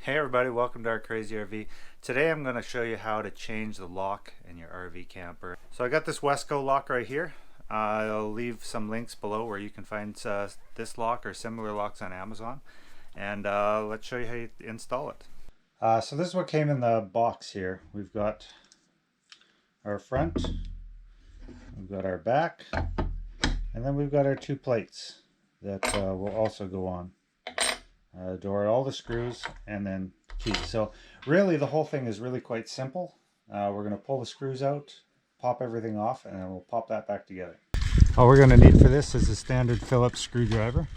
Hey everybody, welcome to our crazy RV. Today I'm going to show you how to change the lock in your RV camper. So I got this Wesco lock right here. I'll leave some links below where you can find this lock or similar locks on Amazon. And let's show you how you install it. So this is what came in the box here. We've got our front, we've got our back, and then we've got our two plates that will also go on. Door, all the screws, and then key. So really the whole thing is really quite simple. We're going to pull the screws out, pop everything off, and then we'll pop that back together. All we're going to need for this is a standard Phillips screwdriver.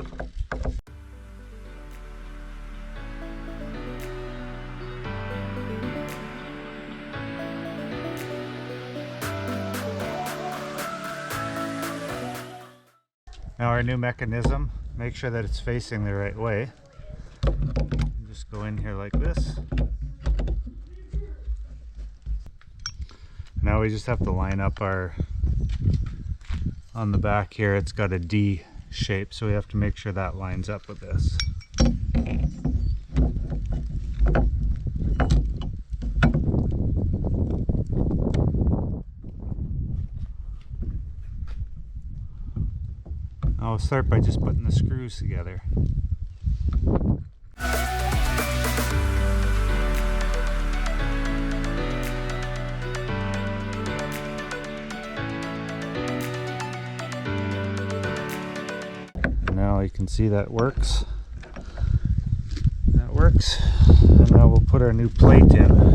Now our new mechanism, make sure that it's facing the right way. Just go in here like this. Now we just have to line up our, on the back here it's got a D shape, so we have to make sure that lines up with this. I'll start by just putting the screws together. Now you can see that works. That works. And now we'll put our new plate in.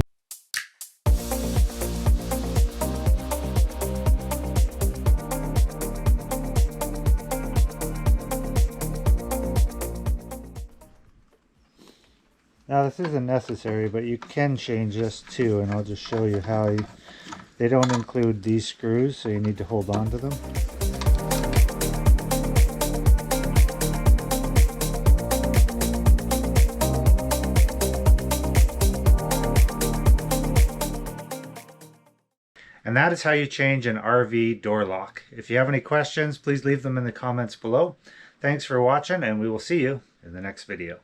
Now this isn't necessary, but you can change this too, and I'll just show you how. They don't include these screws, so you need to hold on to them. And that is how you change an RV door lock. If you have any questions, please leave them in the comments below. Thanks for watching, and we will see you in the next video.